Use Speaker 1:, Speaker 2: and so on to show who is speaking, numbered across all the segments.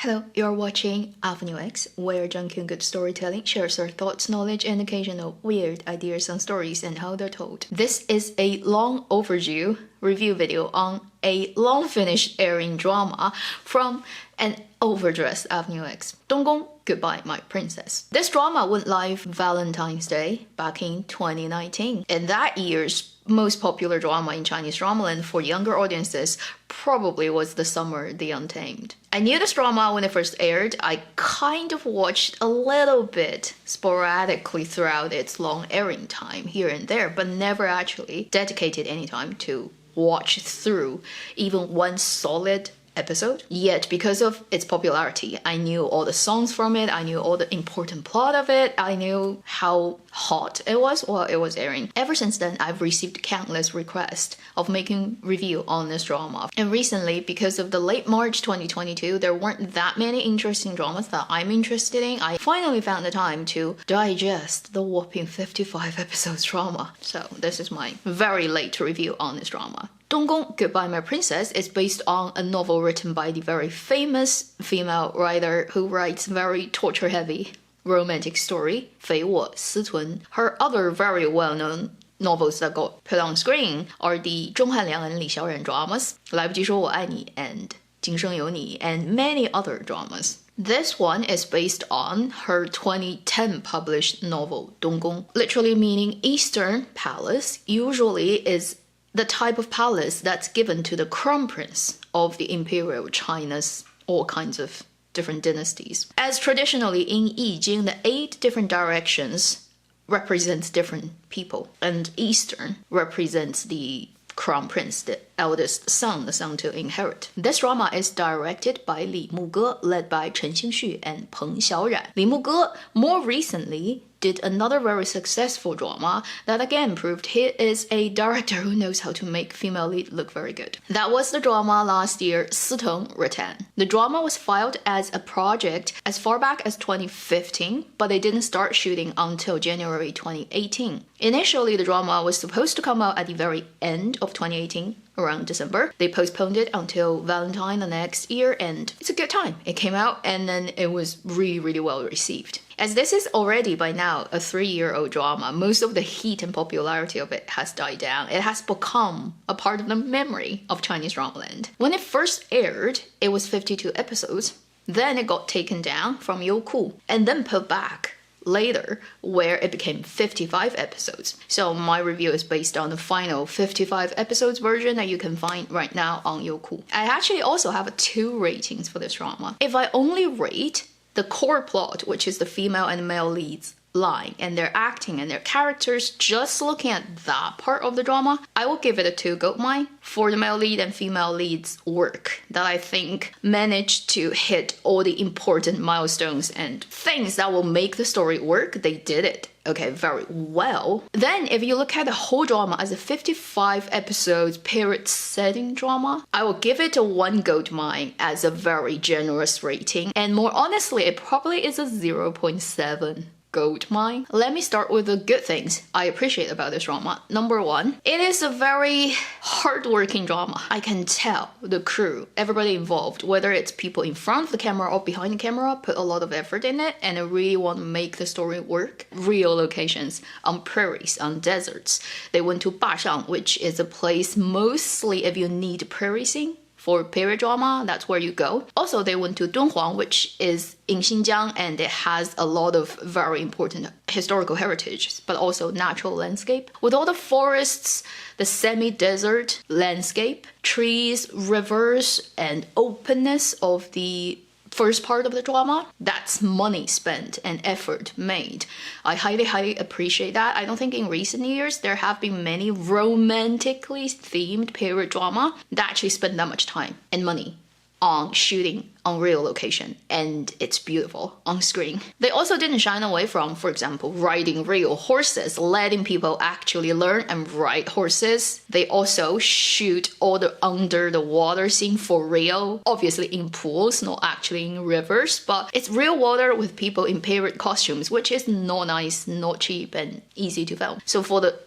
Speaker 1: Hello, you're watching Avenue X, where Junkyun Good Storytelling shares our thoughts, knowledge, and occasional weird ideas on stories and how they're told. This is a long overdue review video on a long finished airing drama from an overdressed Avenue X, Donggong, Goodbye My Princess. This drama went live Valentine's Day back in 2019, and that year's most popular drama in Chinese dramaland for younger audiences probably was The Summer the Untamed. I knew this drama when it first aired. I kind of watched a little bit sporadically throughout its long airing time here and there, but never actually dedicated any time to watch through even one solid episode. Yet because of its popularity, I knew all the songs from it, I knew all the important plot of it, I knew how hot it was while it was airing. Ever since then, I've received countless requests of making review on this drama. And recently, because of the late March 2022, there weren't that many interesting dramas that I'm interested in. I finally found the time to digest the whopping 55 episodes drama. So this is my very late review on this drama. Donggong, Goodbye My Princess is based on a novel written by the very famous female writer who writes very torture-heavy romantic story, 非我私吞. Her other very well-known novels that got put on screen are the 钟汉良and 李小冉 dramas, 来不及说我爱你 and 今生有你 and many other dramas. This one is based on her 2010 published novel, Donggong, literally meaning Eastern Palace, usually is the type of palace that's given to the crown prince of the imperial China's all kinds of different dynasties. As traditionally in I Ching, the 8 different directions represents different people, and Eastern represents the crown prince, the eldest son, the son to inherit. This drama is directed by Li Muge, led by Chen Xingxu and Peng Xiaoran. Li Muge more recently did another very successful drama that again proved he is a director who knows how to make female lead look very good. That was the drama last year, Siteng Rattan. The drama was filed as a project as far back as 2015, but they didn't start shooting until January 2018. Initially, the drama was supposed to come out at the very end of 2018, around December. They postponed it until Valentine the next year, and it's a good time. It came out and then it was really well received. As this is already by now a 3-year-old drama, most of the heat and popularity of it has died down. It has become a part of the memory of Chinese dramaland. When it first aired, it was 52 episodes. Then it got taken down from Youku and then put back later, where it became 55 episodes. So my review is based on the final 55 episodes version that you can find right now on Youku. I actually also have 2 ratings for this drama. If I only rate the core plot, which is the female and male leads line and their acting and their characters, just looking at that part of the drama, I will give it a 2 gold mine for the male lead and female leads work that I think managed to hit all the important milestones and things that will make the story work. They did it. Okay, very well. Then if you look at the whole drama as a 55 episodes period setting drama, I will give it a 1 gold mine as a very generous rating. And more honestly, it probably is a 0.7 gold mine. Let me start with the good things I appreciate about this drama. Number 1, it is a very hardworking drama. I can tell the crew, everybody involved, whether it's people in front of the camera or behind the camera, put a lot of effort in it and they really want to make the story work. Real locations on prairies, on deserts. They went to Bashang, which is a place mostly if you need prairie scene. For period drama, that's where you go. Also, they went to Dunhuang, which is in Xinjiang, and it has a lot of very important historical heritage, but also natural landscape. With all the forests, the semi-desert landscape, trees, rivers, and openness of the first part of the drama, that's money spent and effort made. I highly appreciate that. I don't think in recent years there have been many romantically themed period drama that actually spend that much time and money on shooting on real location, and it's beautiful on screen. They also didn't shy away from, for example, riding real horses, letting people actually learn and ride horses. They also shoot all the under the water scene for real, obviously in pools, not actually in rivers, but it's real water with people in period costumes, which is not nice, not cheap, and easy to film. So for the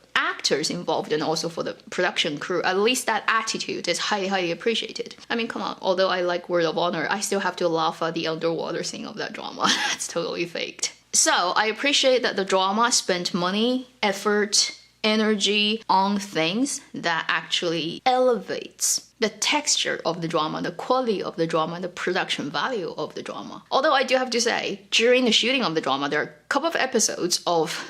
Speaker 1: actors involved and also for the production crew, at least that attitude is highly, highly appreciated. I mean, come on, although I like Word of Honor, I still have to laugh at the underwater scene of that drama. That's totally faked. So I appreciate that the drama spent money, effort, energy on things that actually elevates the texture of the drama, the quality of the drama, the production value of the drama. Although I do have to say, during the shooting of the drama, there are a couple of episodes of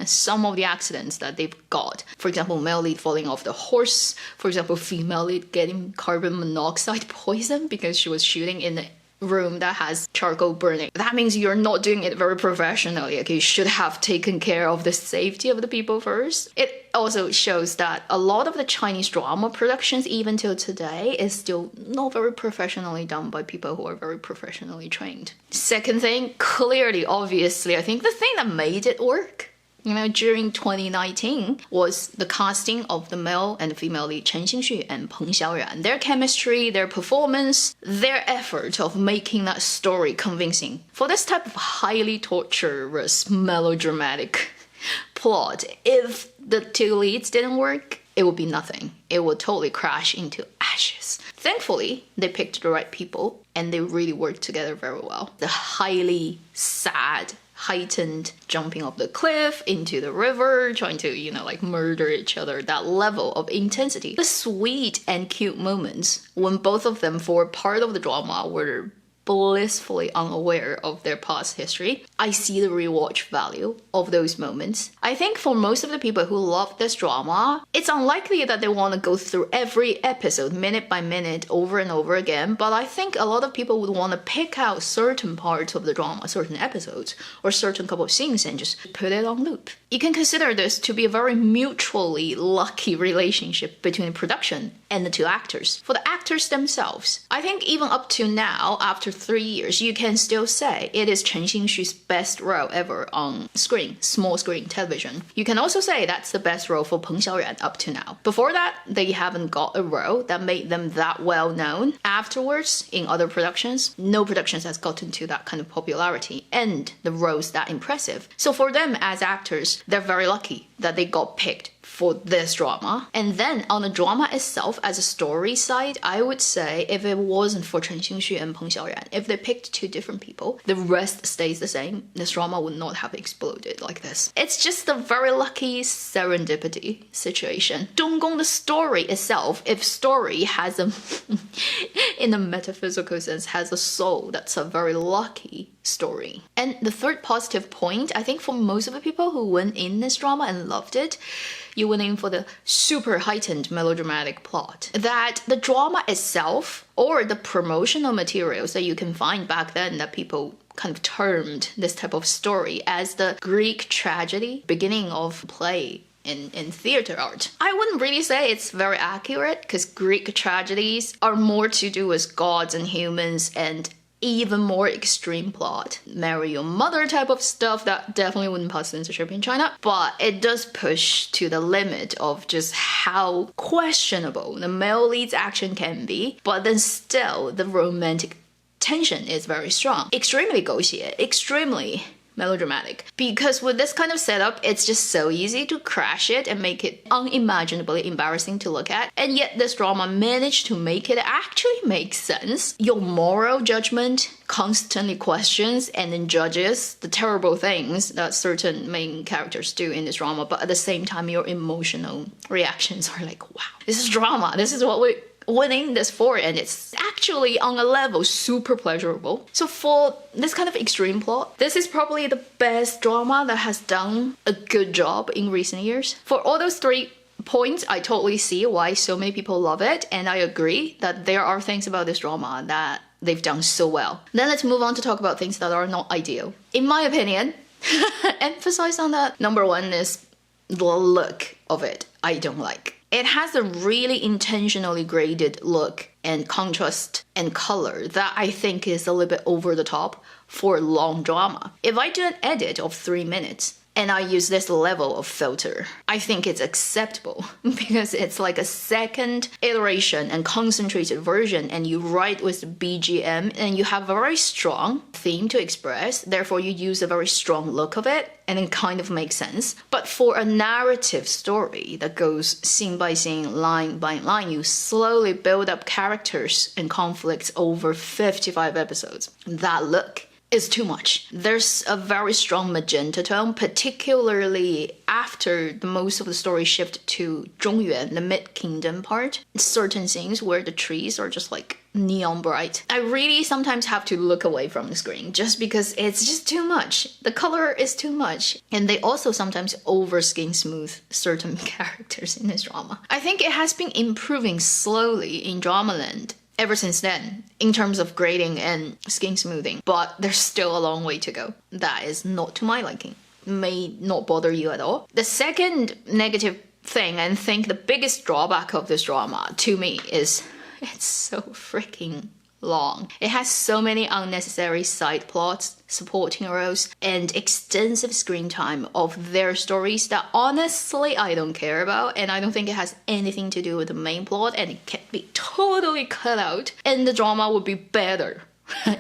Speaker 1: some of the accidents that they've got. For example, male lead falling off the horse. For example, female lead getting carbon monoxide poison because she was shooting in the room that has charcoal burning. That means you're not doing it very professionally. Okay, you should have taken care of the safety of the people first. It also shows that a lot of the Chinese drama productions, even till today, is still not very professionally done by people who are very professionally trained. Second thing, clearly, obviously, I think the thing that made it work, during 2019 was the casting of the male and female lead Chen Xingxu and Peng Xiaoran. Their chemistry, their performance, their effort of making that story convincing. For this type of highly torturous, melodramatic plot, if the two leads didn't work, it would be nothing. It would totally crash into ashes. Thankfully, they picked the right people and they really worked together very well. The highly sad, heightened jumping off the cliff into the river, trying to, murder each other, that level of intensity. The sweet and cute moments when both of them, for part of the drama, were blissfully unaware of their past history. I see the rewatch value of those moments. I think for most of the people who love this drama, it's unlikely that they want to go through every episode minute by minute over and over again, but I think a lot of people would want to pick out certain parts of the drama, certain episodes, or certain couple of scenes and just put it on loop. You can consider this to be a very mutually lucky relationship between the production and the two actors. For the actors themselves, I think even up to now, after 3 years, you can still say it is Chen Xingxu's best role ever on screen, small screen television. You can also say that's the best role for Peng Xiaoran up to now. Before that, they haven't got a role that made them that well known. Afterwards, in other productions, no productions has gotten to that kind of popularity and the roles that impressive. So for them as actors, they're very lucky that they got picked for this drama. And then on the drama itself, as a story side, I would say if it wasn't for Chen Xingxu and Peng Xiaoran, if they picked two different people, the rest stays the same. This drama would not have exploded like this. It's just a very lucky serendipity situation. Dongong, the story itself, if story has a, in a metaphysical sense, has a soul, that's a very lucky story. And the third positive point, I think for most of the people who went in this drama and loved it, you went in for the super heightened melodramatic plot. That the drama itself, or the promotional materials that you can find back then that people kind of termed this type of story as the Greek tragedy, beginning of play in theater art. I wouldn't really say it's very accurate because Greek tragedies are more to do with gods and humans and even more extreme plot, marry your mother type of stuff that definitely wouldn't pass censorship in China, but it does push to the limit of just how questionable the male lead's action can be, but then still the romantic tension is very strong. Extremely 狗血, extremely melodramatic. Because with this kind of setup, it's just so easy to crash it and make it unimaginably embarrassing to look at. And yet this drama managed to make it actually make sense. Your moral judgment constantly questions and then judges the terrible things that certain main characters do in this drama. But at the same time, your emotional reactions are like, wow, this is drama. This is what we're winning this for, and it's actually on a level super pleasurable. So for this kind of extreme plot, this is probably the best drama that has done a good job in recent years. For all those 3 points, I totally see why so many people love it, and I agree that there are things about this drama that they've done so well. Then let's move on to talk about things that are not ideal. In my opinion, emphasize on that. Number 1 is the look of it. I don't like. It has a really intentionally graded look and contrast and color that I think is a little bit over the top for long drama. If I do an edit of 3 minutes, And I use this level of filter. I think it's acceptable because it's like a second iteration and concentrated version, and you write with the BGM and you have a very strong theme to express. Therefore, you use a very strong look of it and it kind of makes sense. But for a narrative story that goes scene by scene, line by line, you slowly build up characters and conflicts over 55 episodes. That look is too much. There's a very strong magenta tone, particularly after the most of the story shift to Zhongyuan, the mid-kingdom part. Certain scenes where the trees are just like neon bright. I really sometimes have to look away from the screen just because it's just too much. The color is too much. And they also sometimes over-skin smooth certain characters in this drama. I think it has been improving slowly in Dramaland ever since then, in terms of grading and skin smoothing, but there's still a long way to go. That is not to my liking. May not bother you at all. The second negative thing, and I think the biggest drawback of this drama to me, is it's so freaking long. It has so many unnecessary side plots, supporting roles, and extensive screen time of their stories that honestly I don't care about, and I don't think it has anything to do with the main plot, and it can be totally cut out and the drama would be better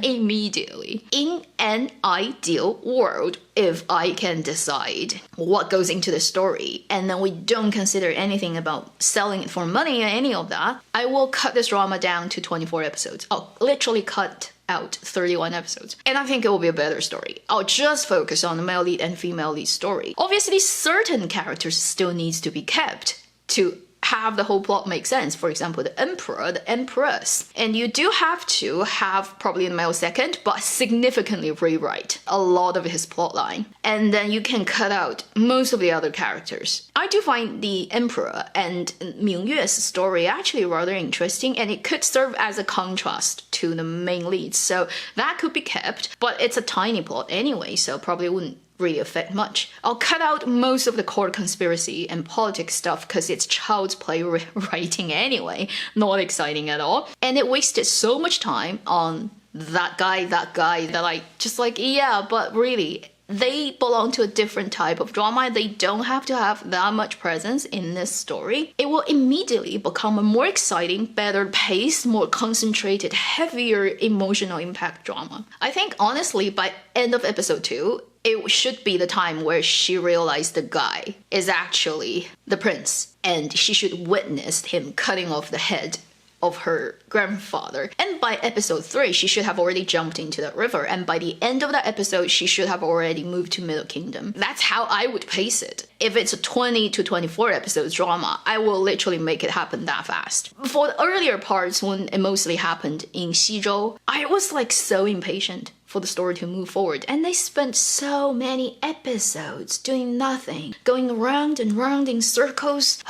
Speaker 1: immediately. In an ideal world, if I can decide what goes into the story and then we don't consider anything about selling it for money or any of that, I will cut this drama down to 24 episodes. I'll literally cut out 31 episodes. And I think it will be a better story. I'll just focus on the male lead and female lead story. Obviously, certain characters still needs to be kept to have the whole plot make sense. For example, the emperor, the empress. And you do have to have probably a male second, but significantly rewrite a lot of his plotline. And then you can cut out most of the other characters. I do find the emperor and Mingyue's story actually rather interesting, and it could serve as a contrast to the main leads. So that could be kept, but it's a tiny plot anyway, so probably wouldn't really affect much. I'll cut out most of the court conspiracy and politics stuff because it's child's play writing anyway, not exciting at all. And it wasted so much time on that guy that I just like, yeah, but really, they belong to a different type of drama. They don't have to have that much presence in this story. It will immediately become a more exciting, better paced, more concentrated, heavier emotional impact drama. I think honestly, by end of episode 2, it should be the time where she realized the guy is actually the prince, and she should witness him cutting off the head of her grandfather. And by episode 3, she should have already jumped into that river, and by the end of that episode, she should have already moved to Middle Kingdom. That's how I would pace it. If it's a 20 to 24 episodes drama, I will literally make it happen that fast. For the earlier parts, when it mostly happened in Xizhou, I was like so impatient for the story to move forward, and they spent so many episodes doing nothing, going round and round in circles.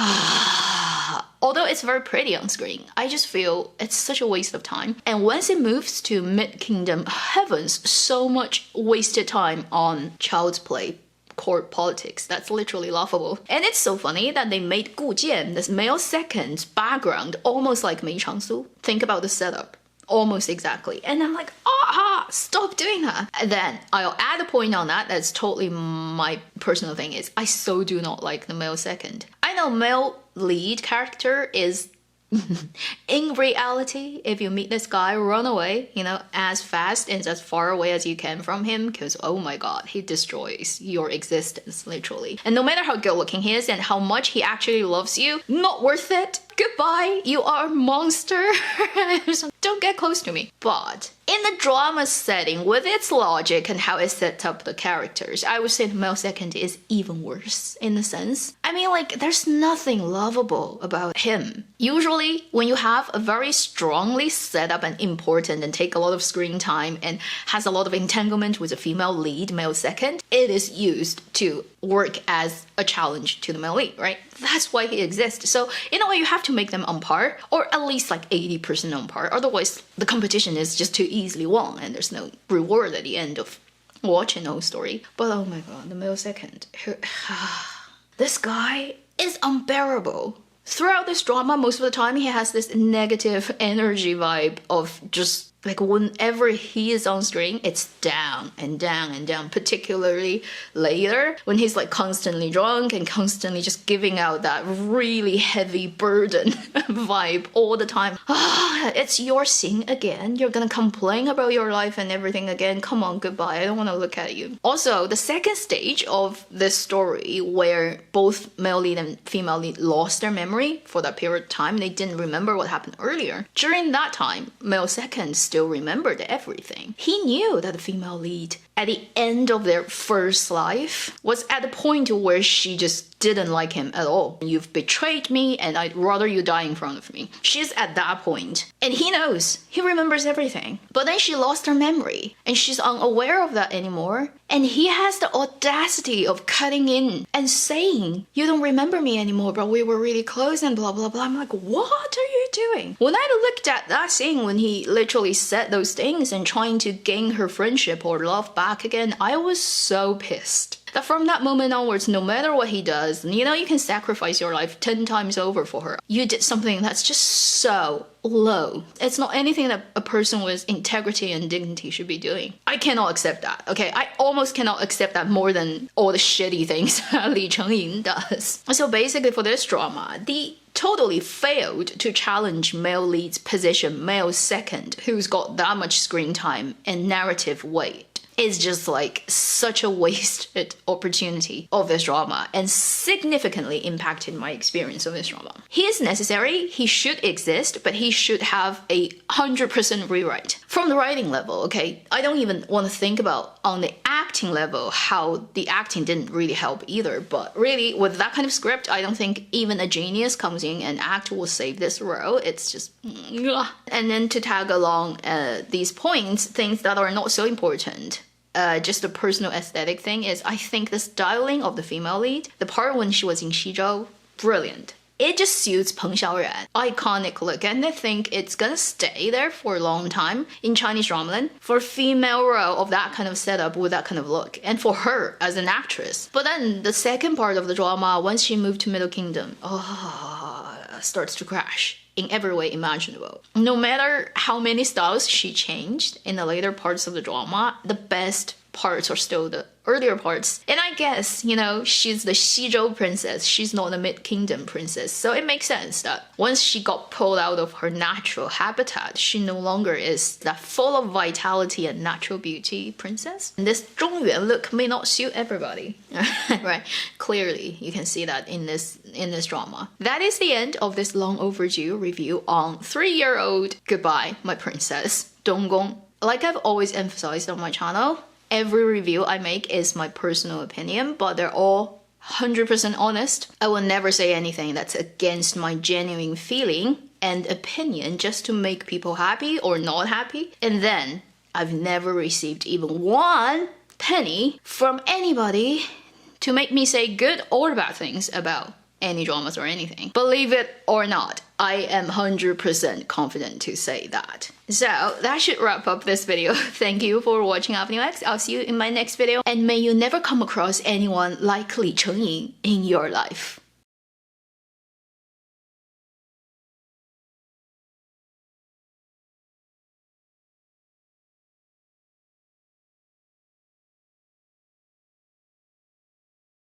Speaker 1: Although it's very pretty on screen, I just feel it's such a waste of time. And once it moves to mid-kingdom, heavens, so much wasted time on child's play, court politics. That's literally laughable. And it's so funny that they made Gu Jian, this male second's background, almost like Mei Changsu. Think about the setup. Almost exactly. And I'm like, stop doing that. And then I'll add a point on that. That's totally my personal thing, is I so do not like the male second. I know male lead character is in reality, if you meet this guy, run away, as fast and as far away as you can from him, because oh my god, he destroys your existence, literally. And no matter how good looking he is and how much he actually loves you, not worth it. Goodbye, you are a monster. Don't get close to me. But in the drama setting, with its logic and how it sets up the characters, I would say the male second is even worse in a sense. I mean, like, there's nothing lovable about him. Usually, when you have a very strongly set up and important and take a lot of screen time and has a lot of entanglement with a female lead, male second, it is used to work as a challenge to the male lead, right? That's why he exists. So in a way, you have to make them on par, or at least like 80% on par. Otherwise, the competition is just too easily won and there's no reward at the end of watching the whole story. But oh my god, the male second. This guy is unbearable. Throughout this drama, most of the time he has this negative energy vibe of just Like whenever he is on screen, it's down and down and down, particularly later when he's like constantly drunk and constantly just giving out that really heavy burden vibe all the time. It's your scene again. You're gonna complain about your life and everything again. Come on, goodbye. I don't want to look at you. Also, the second stage of this story where both male lead and female lead lost their memory for that period of time, they didn't remember what happened earlier. During that time, male second still remembered everything. He knew that the female lead at the end of their first life was at the point where she just didn't like him at all. You've betrayed me and I'd rather you die in front of me. She's at that point. And he knows. He remembers everything. But then she lost her memory and she's unaware of that anymore. And he has the audacity of cutting in and saying, you don't remember me anymore, but we were really close and blah, blah, blah. I'm like, what are you doing? When I looked at that scene when he literally said those things and trying to gain her friendship or love back again, I was so pissed. That from that moment onwards, no matter what he does, you know, you can sacrifice your life 10 times over for her. You did something that's just so low. It's not anything that a person with integrity and dignity should be doing. I cannot accept that, okay? I almost cannot accept that more than all the shitty things Li Chengyin does. So basically for this drama, the totally failed to challenge male lead's position, male second, who's got that much screen time and narrative weight. Is just like such a wasted opportunity of this drama and significantly impacted my experience of this drama. He is necessary, he should exist, but he should have a 100% rewrite. From the writing level, okay, I don't even want to think about on the acting level how the acting didn't really help either, but really with that kind of script, I don't think even a genius comes in and act will save this role. It's just and then to tag along these points, things that are not so important. Just a personal aesthetic thing is I think the styling of the female lead, the part when she was in Xizhou, brilliant. It just suits Peng Xiaoran. Iconic look, and I think it's gonna stay there for a long time in Chinese dramaland for a female role of that kind of setup with that kind of look, and for her as an actress. But then the second part of the drama, once she moved to Middle Kingdom, starts to crash in every way imaginable. No matter how many styles she changed in the later parts of the drama, the best parts are still the earlier parts. And I guess, you know, she's the Xizhou princess, she's not the Mid-Kingdom princess, so it makes sense that once she got pulled out of her natural habitat, she no longer is that full of vitality and natural beauty princess. And this Zhongyuan look may not suit everybody, right? Clearly, you can see that in this drama. That is the end of this long overdue review on 3-year-old Goodbye, My Princess, Donggong. Like I've always emphasized on my channel, every review I make is my personal opinion, but they're all 100% honest. I will never say anything that's against my genuine feeling and opinion just to make people happy or not happy. And then, I've never received even 1 penny from anybody to make me say good or bad things about any dramas or anything. Believe it or not, I am 100% confident to say that. So that should wrap up this video. Thank you for watching Avenue X. I'll see you in my next video. And may you never come across anyone like Li Chengyin in your life.